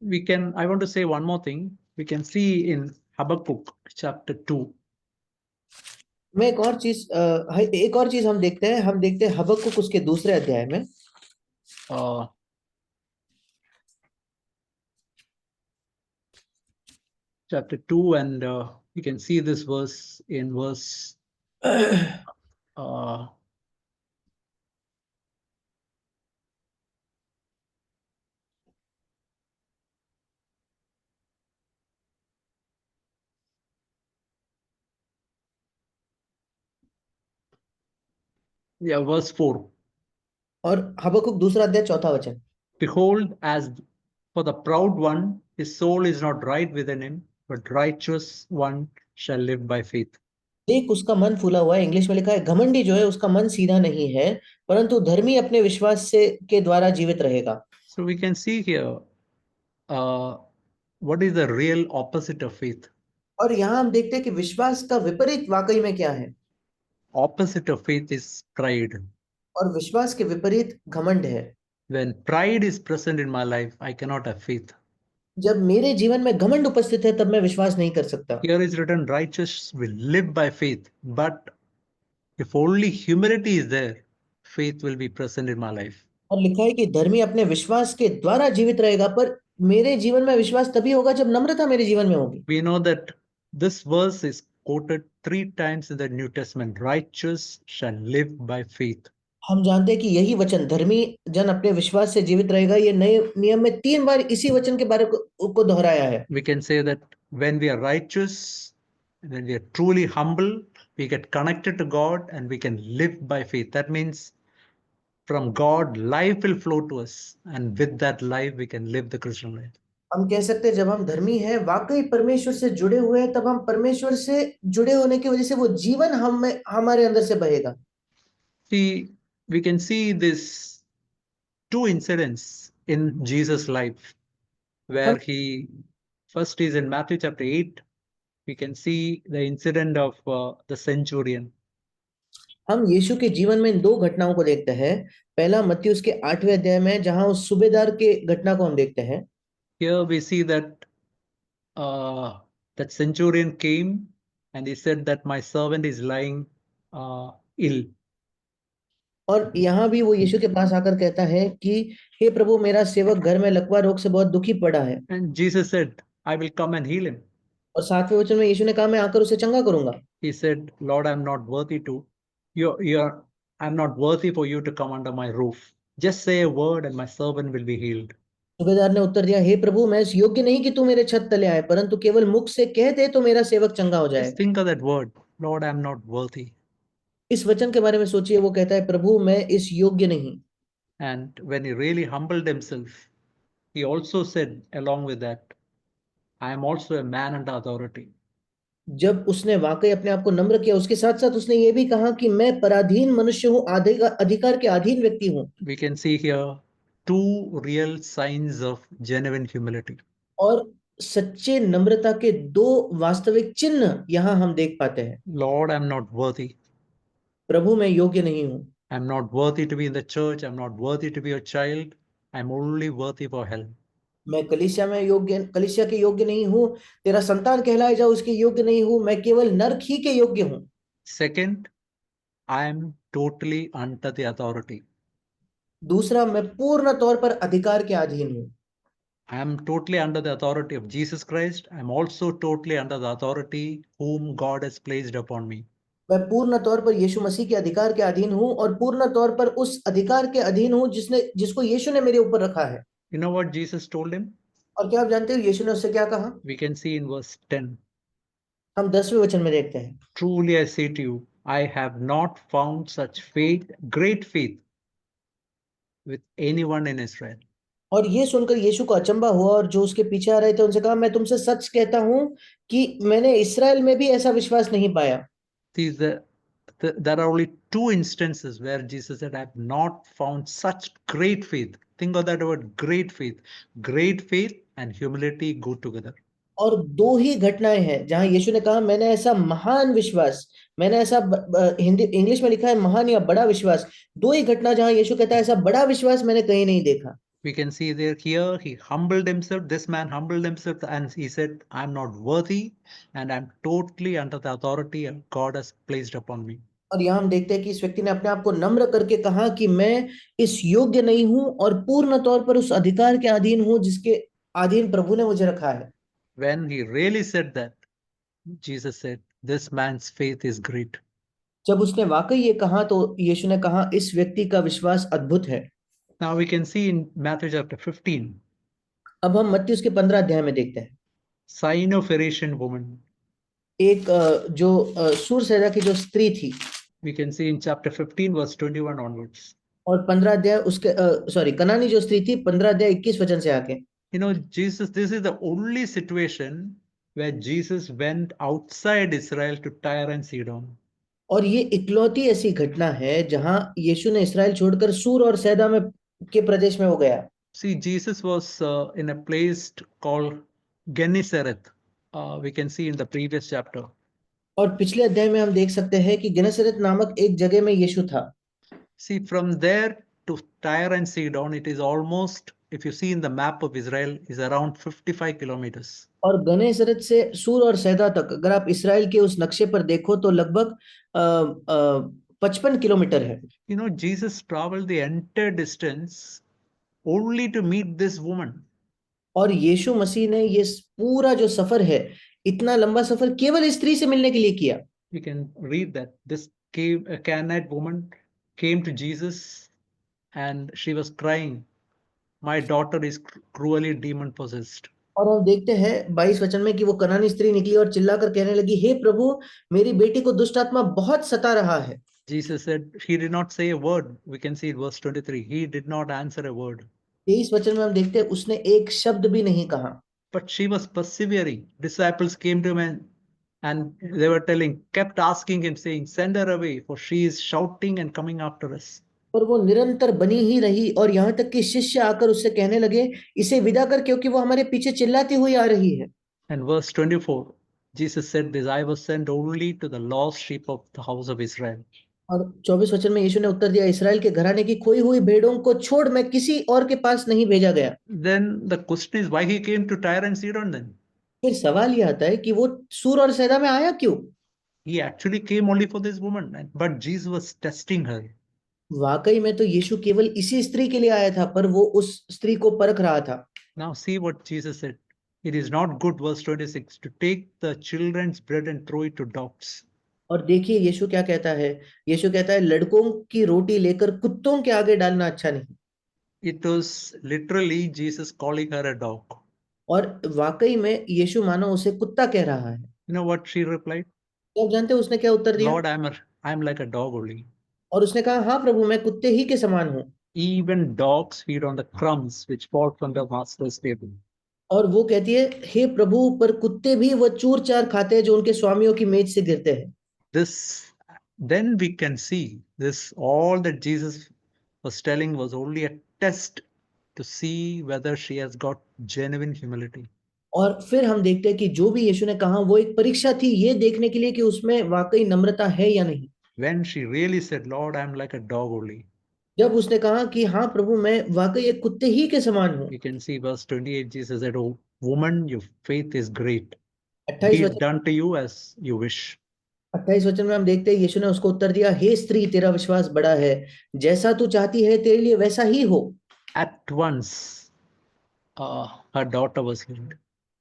I want to say one more thing. We can see in Habakkuk chapter 2. मैं एक और चीज हम देखते हैं हबक्कुक उसके दूसरे अध्याय में। Uh, chapter 2, and you can see this verse in verse uh, verse 4. और हबक्कुक दूसरा अध्याय चौथा वचन। Behold, as for the proud one, his soul is not right within him, but righteous one shall live by faith. देख, उसका मन फूला हुआ है। इंग्लिश में लिखा है, घमंडी जो है उसका मन सीधा नहीं है, परंतु धर्मी अपने विश्वास से के द्वारा जीवित रहेगा। So we can see here what is the real opposite of faith. और यहाँ हम देखते हैं कि विश्वास का विपरीत वाकई में क्या है। Opposite of faith is pride. और विश्वास के विपरीत घमंड है। When pride is present in my life, I cannot have faith. जब मेरे जीवन में घमंड उपस्थित है, तब मैं विश्वास नहीं कर सकता। Here is written, righteous will live by faith. But if only humility is there, faith will be present in my life. और लिखा है कि धर्मी अपने विश्वास के द्वारा जीवित रहेगा, पर मेरे जीवन में विश्वास तभी होगा जब नम्रता मेरे जीवन में होगी। We know that this verse is quoted 3 times in the New Testament. Righteous shall live by faith. हम जानते हैं कि यही वचन, धर्मी जन अपने विश्वास से जीवित रहेगा, ये नए नियम में 3 बार इसी वचन के बारे को दोहराया है। We can say that when we are righteous, when we are truly humble, we get connected to God and we can live by faith. That means from God, life will flow to us, and with that life, we can live the Christian life. हम कह सकते हैं जब हम धर्मी हैं, वाकई परमेश्वर से जुड़े हुए हैं, तब हम परमेश्वर से जुड़े होने की वजह से वो जीवन हमारे अंदर से बहेगा। See, we can see this 2 incidents in Jesus' life, where he first is in Matthew chapter 8. We can see the incident of the centurion. हम यीशु के जीवन में इन 2 घटनाओं को देखते हैं। पहला मत्ती उसके 8वें अध्याय में, जहां उस सूबेदार के घटना को हम देखते हैं। Here we see that that centurion came and he said that my servant is lying ill. और यहाँ भी वो यीशु के पास आकर कहता है कि हे प्रभु, मेरा सेवक घर में लकवा रोग से बहुत दुखी पड़ा है। And Jesus said, I will come and heal him. और 7वें वचन में यीशु ने कहा, मैं आकर उसे चंगा करूंगा। He said, Lord, I'm not worthy to, I'm not worthy for you to come under my roof. Just say a word and my servant will be healed. सूबेदार ने उत्तर दिया, हे प्रभु, मैं इस योग्य नहीं कि तू मेरे छत तले आए, परंतु केवल मुख से कह दे तो मेरा सेवक चंगा हो जाए। Just think of that word, Lord, I'm not worthy. इस वचन के बारे में सोचिए, वो कहता है, प्रभु, मैं इस योग्य नहीं। And when he really humbled himself, he also said along with that, I am also a man under authority. जब उसने वाकई अपने आप को नम्र किया, उसके साथ साथ उसने ये भी कहा कि मैं पराधीन मनुष्य हूँ, अधिकार के अधीन व्यक्ति हूँ। We can see here two real signs of genuine humility. और सच्चे नम्रता के दो वास्तविक चिन्ह यहाँ हम देख पाते हैं। Lord, I'm not worthy. प्रभु, मैं योग्य नहीं हूँ। I'm not worthy to be in the church. I'm not worthy to be your child. I'm only worthy for hell. मैं कलीसिया के योग्य नहीं हूँ, तेरा संतान कहलाया जाओ उसके योग्य नहीं हूँ, मैं केवल नरक ही के योग्य हूँ। Second, I am totally under the authority. दूसरा, मैं पूर्ण तौर पर अधिकार के अधीन हूँ। I am totally under the authority of Jesus Christ. I'm also totally under the authority whom God has placed upon me. मैं पूर्ण तौर पर यीशु मसीह के अधिकार के अधीन हूँ और पूर्ण तौर पर उस अधिकार के अधीन हूँ जिसको यीशु ने मेरे ऊपर रखा है। You know what Jesus told him? और क्या आप जानते हो यीशु ने उससे क्या कहा? We can see in verse 10. हम 10वें वचन में देखते हैं, Truly I say to you, I have not found such faith, great faith with anyone in Israel. और ये सुनकर यीशु को अचंभा हुआ और जो उसके पीछे आ रहे थे उनसे कहा, मैं तुमसे सच कहता हूँ कि मैंने इसराइल में भी ऐसा विश्वास नहीं पाया। See, there are only two instances where Jesus said, I have not found such great faith. Think of that word, great faith. Great faith and humility go together. और दो ही घटनाएं हैं जहां यीशु ने कहा, मैंने ऐसा महान विश्वास, मैंने ऐसा हिंदी इंग्लिश में लिखा है महान या बड़ा विश्वास। दो ही घटना जहां यीशु कहता है ऐसा बड़ा विश्वास मैंने कहीं नहीं देखा। We can see there here, he humbled himself, this man humbled himself and he said, I'm not worthy and I'm totally under the authority God has placed upon me. और यहाँ हम देखते हैं कि इस व्यक्ति ने अपने आप को नम्र करके कहा कि मैं इस योग्य नहीं हूं और पूर्ण तौर पर उस अधिकार के अधीन हूं जिसके अधीन प्रभु ने मुझे रखा है। When he really said that, Jesus said, this man's faith is great. जब उसने वाकई ये कहा तो यीशु ने कहा, इस व्यक्ति का विश्वास अद्भुत है। Now we can see in Matthew chapter 15, अब हम मत्ती उसके 15 अध्याय में देखते हैं, Syrophoenician woman. एक जो सूरसैदा की जो स्त्री थी। We can see in chapter 15 verse 21 onwards. और 15 अध्याय उसके सॉरी कनानी जो स्त्री थी, 15 अध्याय 21 वचन से आके। You know, Jesus, this is the only situation where Jesus went outside Israel to Tyre and Sidon. और ये इकलौती ऐसी घटना है जहां यीशु ने इस्राएल छोड़कर सूर और सैदा में के प्रदेश में वो गया। See, Jesus was in a place called Gennesareth. We can see in the previous chapter. और पिछले अध्याय में हम देख सकते हैं कि गेनेसरेत नामक एक जगह में यीशु था। See, from there to Tyre and Sidon, it is almost, if you see in the map of Israel, is around 55 kilometers. और गनेसरत से सूर और सैदा तक अगर आप इसराइल के उस नक्शे पर देखो तो लगभग 55 किलोमीटर है। You know, Jesus traveled the entire distance only to meet this woman. और यीशु मसीह ने ये पूरा जो सफर है, इतना लंबा सफर केवल इस स्त्री से मिलने के लिए किया। We can read that this Canaanite woman came to Jesus and she was crying, my daughter is cruelly demon possessed. और हम देखते हैं 22 वचन में कि वो कनानी स्त्री निकली और चिल्लाकर कहने लगी, हे प्रभु, मेरी बेटी को दुष्ट आत्मा बहुत सता रहा है। Jesus said, he did not say a word. We can see in verse 23, he did not answer a word. 23 वचन में हम देखते हैं उसने एक शब्द भी नहीं कहा। But she was persevering. Disciples came to him and they were kept asking him, saying, send her away, for she is shouting and coming after us. और वो निरंतर बनी ही रही और यहाँ तक कि शिष्य आकर उससे कहने लगे, इसे विदा कर क्योंकि वो हमारे पीछे चिल्लाती हुई आ रही है। And verse 24, Jesus said this, I was sent only to the lost sheep of the house of Israel. और 24 वचन में यीशु ने उत्तर दिया, इसराइल के घराने की खोई हुई भेड़ों को छोड़ मैं किसी और के पास नहीं भेजा गया। Then the question is, why he came to Tyre and Sidon then? फिर सवाल यह आता है कि वो सूर और सैदा में आया क्यों? He actually came only for this woman, but Jesus was testing her. वाकई में तो यीशु केवल इसी स्त्री के लिए आया था, पर वो उस स्त्री को परख रहा था। Now see what Jesus said. It is not good, verse 26, to take the children's bread and throw it to dogs. और देखिए यीशु क्या कहता है। यीशु कहता है लड़कों की रोटी लेकर कुत्तों के आगे डालना अच्छा नहीं। It was literally Jesus calling her a dog. और वाकई में यीशु मानो उसे कुत्ता कह रहा है। You know what she replied? तो आप जानते हैं उसने क्या उत्तर दिया? Lord, I'm like a dog only. और उसने कहा हाँ प्रभु, मैं कुत्ते ही के समान हूँ। Even dogs feed on the crumbs which fall from the master's table. और वो कहती है हे प्रभु, पर कुत्ते भी वो चूर चार खाते हैं जो उनके स्वामियों की मेज से गिरते हैं। This, then we can see this, all that Jesus was telling was only a test to see whether she has got genuine humility. और फिर हम देखते हैं कि जो भी यीशु ने कहा वो एक परीक्षा थी, ये देखने के लिए कि उसमें वाकई नम्रता है या नहीं। When she really said, Lord, I'm like a dog only, जब उसने कहा कि हाँ प्रभु, मैं वाकई एक कुत्ते ही के समान हूँ। we can see verse 28, Jesus said, oh woman, your faith is great. 28 Be it वचन done to you as you wish. 28 वचन में हम देखते हैं यीशु ने उसको उत्तर दिया, हे स्त्री, तेरा विश्वास बड़ा है, जैसा तू चाहती है तेरे लिए वैसा ही हो। At once, her daughter was healed.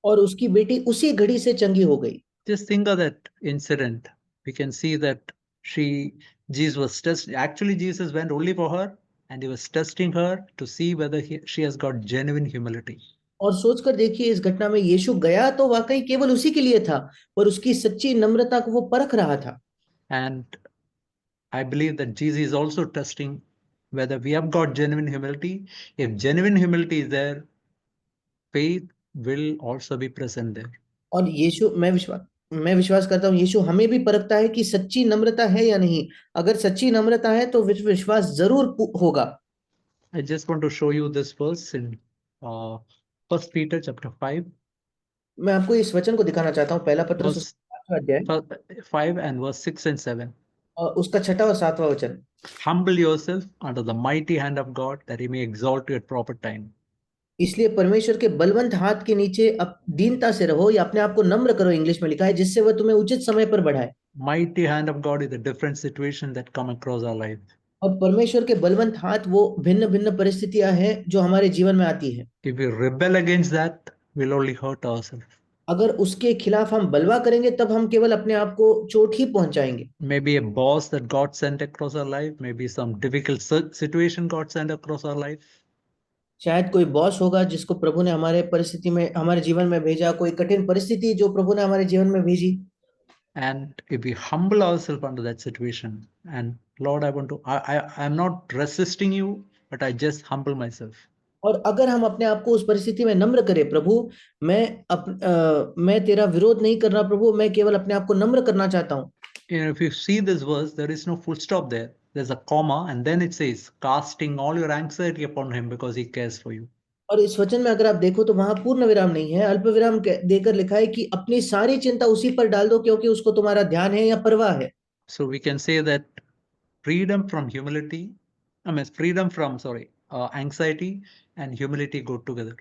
और उसकी बेटी उसी घड़ी से चंगी हो गई। Just think of that incident. We can see that Jesus was testing. Actually, Jesus went only for her, and he was testing her to see whether she has got genuine humility. और सोचकर देखिए, इस घटना में यीशु गया तो वाकई केवल उसी के लिए था, पर उसकी सच्ची नम्रता को वो परख रहा था। And I believe that Jesus is also testing whether we have got genuine humility. If genuine humility is there, faith will also be present there. और यीशु, मैं विश्वास करता हूँ यीशु हमें भी परखता है कि सच्ची नम्रता है या नहीं। अगर सच्ची नम्रता है तो विश्वास जरूर होगा। I just want to show you this verse in uh, 1 Peter chapter 5, मैं आपको इस वचन को दिखाना चाहता हूँ, पहला पत्रस verse उसका 5वां अध्याय 5 and verse 6 and 7. और उसका 6वां और 7वां वचन। Humble yourself under the mighty hand of God that he may exalt you at proper time. इसलिए परमेश्वर के बलवंत हाथ के नीचे अब दीनता से रहो, या अपने आप को नम्र करो, इंग्लिश में लिखा है, जिससे वह तुम्हें उचित समय पर बढ़ाए। Mighty hand of God is a different situation that come across our life. और परमेश्वर के बलवंत हाथ वो भिन्न भिन्न परिस्थितियां हैं जो हमारे जीवन में आती है। If we rebel against that, we'll only hurt ourselves. अगर उसके खिलाफ हम बलवा करेंगे तब हम केवल अपने आप को चोट ही पहुंचाएंगे। Maybe a boss that God sent across our life, maybe some difficult situation God sent across our life. शायद कोई बॉस होगा जिसको प्रभु ने हमारे परिस्थिति में, हमारे जीवन में भेजा, कोई कठिन परिस्थिति जो प्रभु ने हमारे जीवन में भेजी। And if we humble ourselves under that situation, and Lord, I'm not resisting you, but I just humble myself. और अगर हम अपने आप को उस परिस्थिति में नम्र करें, प्रभु मैं तेरा विरोध नहीं कर रहा प्रभु, मैं केवल अपने आप को नम्र करना चाहता हूँ। You know, if you see this verse, there is no full stop there. There's a comma, and then it says, casting all your anxiety upon him because he cares for you. और इस वचन में अगर आप देखो तो वहां पूर्ण विराम नहीं है, अल्प विराम देकर लिखा है कि अपनी सारी चिंता उसी पर डाल दो क्योंकि उसको तुम्हारा ध्यान है या परवाह है। So we can say that freedom from humility, I mean, freedom from, anxiety and humility go together.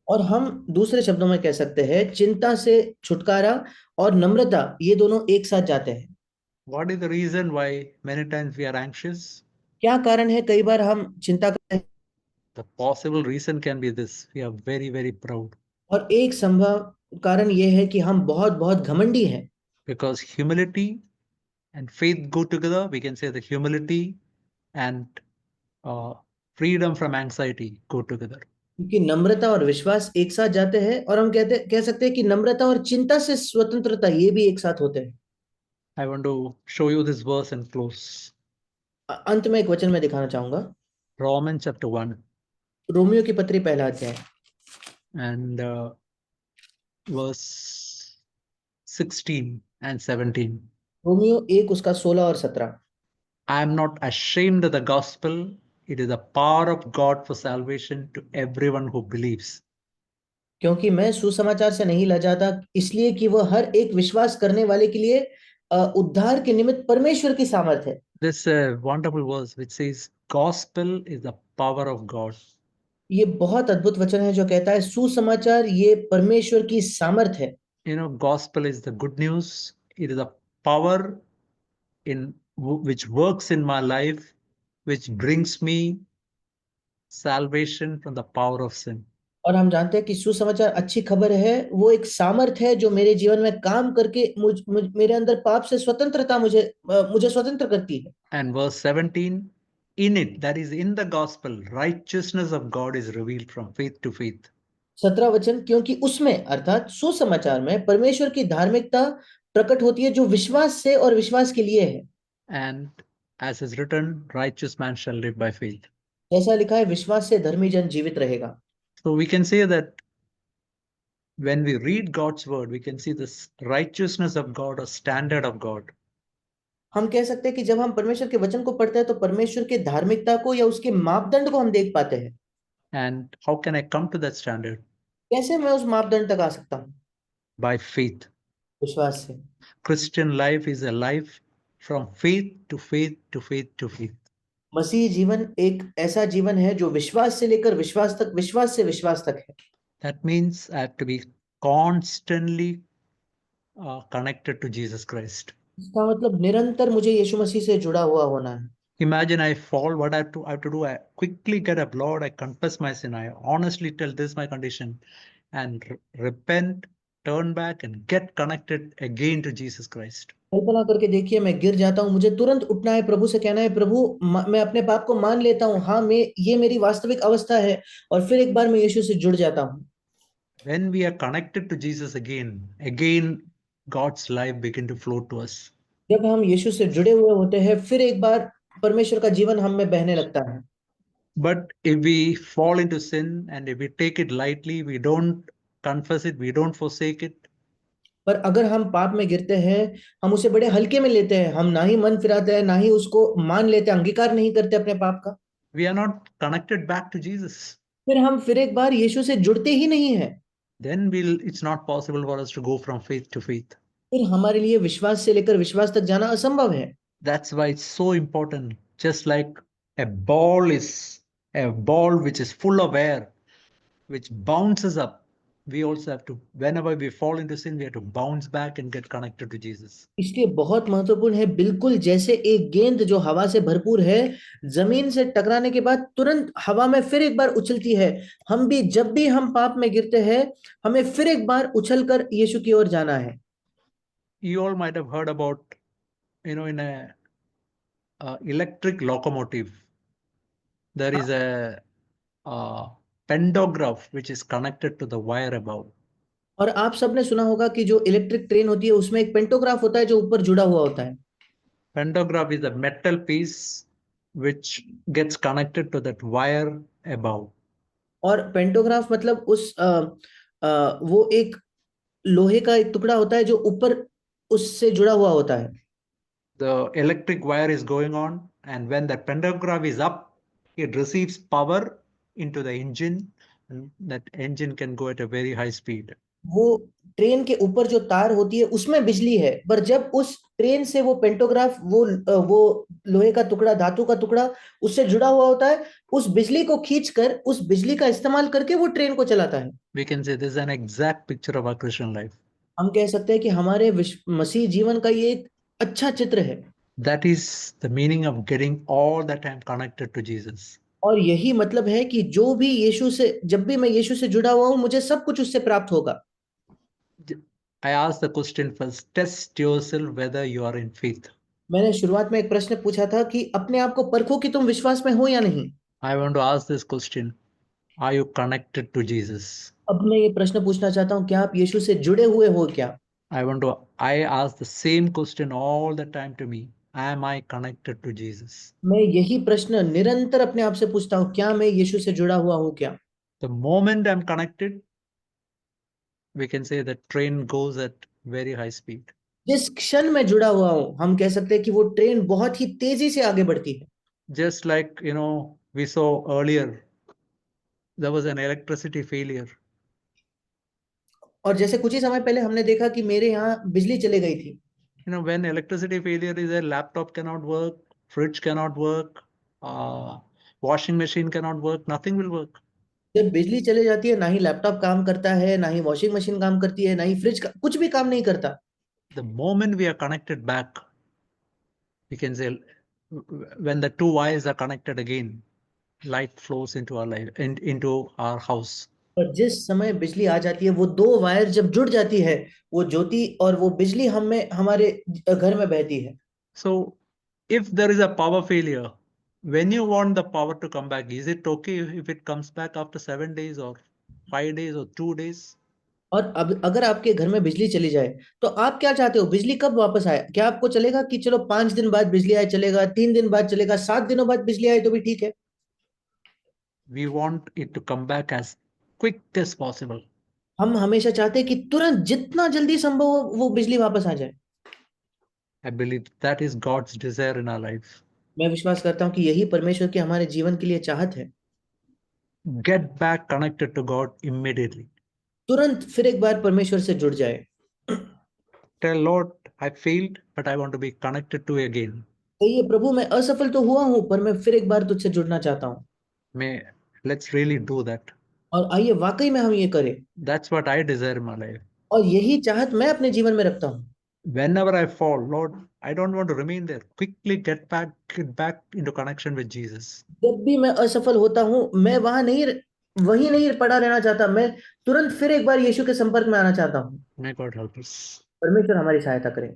और हम दूसरे शब्दों में कह सकते हैं चिंता से छुटकारा और नम्रता, ये दोनों एक साथ जाते हैं। What is the reason why many times we are anxious? क्या कारण है कई बार हम चिंता करते हैं? The possible reason can be this: we are very, very proud. और एक संभव कारण ये है कि हम बहुत बहुत घमंडी हैं। Because humility and faith go together, we can say that humility and uh, freedom from anxiety go together. क्योंकि नम्रता और विश्वास एक साथ जाते हैं, और हम कह सकते हैं कि नम्रता और चिंता से स्वतंत्रता ये भी एक साथ होते हैं। I want to show you this verse and close. अंत में एक वचन मैं दिखाना चाहूंगा। Romans chapter 1 रोमियो की पत्री पहला अध्याय and verse 16 and 17. रोमियो 1 उसका 16 और 17। I am not ashamed of the gospel. It is the power of God for salvation to everyone who believes. क्योंकि मैं सुसमाचार से नहीं लजाता, इसलिए कि वह हर एक विश्वास करने वाले के लिए उद्धार के निमित्त परमेश्वर की सामर्थ है। This wonderful verse which says gospel is the power of God. ये बहुत अद्भुत वचन है जो कहता है सुसमाचार ये परमेश्वर की सामर्थ है। You know, gospel is the good news. It is a power in which works in my life, which brings me salvation from the power of sin. और हम जानते हैं कि सुसमाचार अच्छी खबर है, वो एक सामर्थ है जो मेरे जीवन में काम करके मेरे अंदर पाप से स्वतंत्रता मुझे स्वतंत्र करती है। And verse 17, in it, that is in the gospel, righteousness of God is revealed from faith to faith. 17 वचन, क्योंकि उसमें अर्थात सुसमाचार में परमेश्वर की धार्मिकता प्रकट होती है जो विश्वास से और विश्वास के लिए है। And as is written, righteous man shall live by faith. जैसा लिखा है, विश्वास से धर्मी जन जीवित रहेगा। So we can say that when we read God's word, we can see this righteousness of God or standard of God. हम कह सकते हैं कि जब हम परमेश्वर के वचन को पढ़ते हैं तो परमेश्वर के धार्मिकता को या उसके मापदंड को हम देख पाते हैं। And how can I come to that standard? कैसे मैं उस मापदंड तक आ सकता हूँ? By faith. विश्वास से। Christian life is a life from faith to faith to faith to faith. मसीह जीवन एक ऐसा जीवन है जो विश्वास से लेकर विश्वास तक, विश्वास से विश्वास तक है। That means I have to be constantly connected to Jesus Christ. इसका मतलब निरंतर मुझे यीशु मसीह से जुड़ा हुआ होना है। Imagine I fall, what I have to do? I quickly get up, Lord, I confess my sin. I honestly tell this my condition and repent, turn back and get connected again to Jesus Christ. कल्पना करके देखिए, मैं गिर जाता हूँ, मुझे तुरंत उठना है, प्रभु से कहना है, प्रभु मैं अपने पाप को मान लेता हूँ, हाँ ये मेरी वास्तविक अवस्था है, और फिर एक बार मैं यीशु से जुड़ जाता हूँ। When we are connected to Jesus again God's life begin to flow to us. जब हम यीशु से जुड़े हुए होते हैं, फिर एक बार परमेश्वर का जीवन हम में बहने लगता है। But if we fall into sin and if we take it lightly, we don't confess it, we don't forsake it. पर अगर हम पाप में गिरते हैं, हम उसे बड़े हल्के में लेते हैं, हम ना ही मन फिराते हैं, ना ही उसको मान लेते, अंगीकार नहीं करते अपने पाप का, We are not connected back to Jesus. फिर एक बार यीशु से जुड़ते ही नहीं है, Then it's not possible for us to go from faith to faith. फिर हमारे लिए विश्वास से लेकर विश्वास तक जाना असंभव है। That's why it's so important. Just like a ball which is full of air, which bounces up. We also have to, whenever we fall into sin, we have to bounce back and get connected to Jesus. इसलिए बहुत महत्वपूर्ण है, बिल्कुल जैसे एक गेंद जो हवा से भरपूर है, जमीन से टकराने के बाद तुरंत हवा में फिर एक बार उछलती है, हम भी जब भी हम पाप में गिरते हैं, हमें फिर एक बार उछलकर यीशु की ओर जाना है। You all might have heard about, in a electric locomotive, there is a pantograph which is connected to the wire above. और आप सबने सुना होगा कि जो इलेक्ट्रिक ट्रेन होती है उसमें एक पेंटोग्राफ होता है जो ऊपर जुड़ा हुआ होता है। Pantograph is a metal piece which gets connected to that wire above. और पेंटोग्राफ मतलब वो एक लोहे का एक टुकड़ा होता है जो ऊपर उससे जुड़ा हुआ होता है। The electric wire is going on, and when the pantograph is up, it receives power into the engine, and that engine can go at a very high speed. वो ट्रेन के ऊपर जो तार होती है उसमें बिजली है, पर जब उस ट्रेन से वो पेंटोग्राफ, वो लोहे का टुकड़ा, धातु का टुकड़ा उससे जुड़ा हुआ होता है, उस बिजली को खींचकर, उस बिजली का इस्तेमाल करके वो ट्रेन को चलाता है। We can say this is an exact picture of our Christian life. हम कह सकते हैं कि हमारे मसीह जीवन का ये एक अच्छा चित्र है। That is the meaning of getting all the time connected to Jesus. और यही मतलब है कि जो भी यीशु से, जब भी मैं यीशु से जुड़ा हुआ हूं, मुझे सब कुछ उससे प्राप्त होगा। I asked the question first, test yourself whether you are in faith. मैंने शुरुआत में एक प्रश्न पूछा था कि अपने आप को परखो कि तुम विश्वास में हो या नहीं। I want to ask this question, are you connected to Jesus? अब मैं ये प्रश्न पूछना चाहता हूं, क्या आप यीशु से जुड़े हुए हो क्या? I ask the same question all the time to me. Am I connected to Jesus? मैं यही प्रश्न निरंतर अपने आप से पूछता हूँ, क्या मैं यीशु से जुड़ा हुआ हूँ क्या? The moment I'm connected, we can say the train goes at very high speed. जिस क्षण में जुड़ा हुआ हूँ, हम कह सकते हैं कि वो ट्रेन बहुत ही तेजी से आगे बढ़ती है। Just like, we saw earlier, there was an electricity failure. और जैसे कुछ ही समय पहले हमने देखा कि मेरे यहाँ बिजली चली गई थी। When electricity failure is there, laptop cannot work, fridge cannot work, washing machine cannot work, nothing will work. जब बिजली चली जाती है, ना ही लैपटॉप काम करता है, ना ही वॉशिंग मशीन काम करती है, ना ही फ्रिज का कुछ भी काम नहीं करता। The moment we are connected back, we can say when the two wires are connected again, light flows into our life and into our house. और जिस समय बिजली आ जाती है, वो दो वायर जब जुड़ जाती है, वो ज्योति और वो बिजली हमें हमारे घर में बहती है। So if there is a power failure, when you want the power to come back, is it okay if it comes back after 7 days or 5 days or 2 days? और अब अगर आपके घर में बिजली चली जाए, तो आप क्या चाहते हो, बिजली कब वापस आए? क्या आपको चलेगा कि चलो 5 दिन बाद बिजली आए चलेगा, 3 दिन बाद चलेगा, 7 दिनों बाद बिजली आए तो भी ठीक है? We want it to come back as quick as possible. हम हमेशा चाहते हैं कि तुरंत जितना जल्दी संभव हो वो बिजली वापस आ जाए। I believe that is God's desire in our life. मैं विश्वास करता हूँ कि यही परमेश्वर के हमारे जीवन के लिए चाहत है। Get back connected to God immediately. तुरंत फिर एक बार परमेश्वर से जुड़ जाए। Tell Lord, I failed, but I want to be connected to you again. कहिए, प्रभु मैं असफल तो हुआ हूं, पर मैं फिर एक बार तुझसे जुड़ना चाहता हूँ। May let's really do that. और आइए वाकई में हम ये करें। That's what I desire in my life. और यही चाहत मैं अपने जीवन में रखता हूँ। Whenever I fall, Lord, I don't want to remain there. Quickly get back into connection with Jesus. जब भी मैं असफल होता हूँ, मैं वहीं नहीं पड़ा रहना चाहता, मैं तुरंत फिर एक बार यीशु के संपर्क में आना चाहता हूँ। May God help us. परमेश्वर हमारी सहायता करें।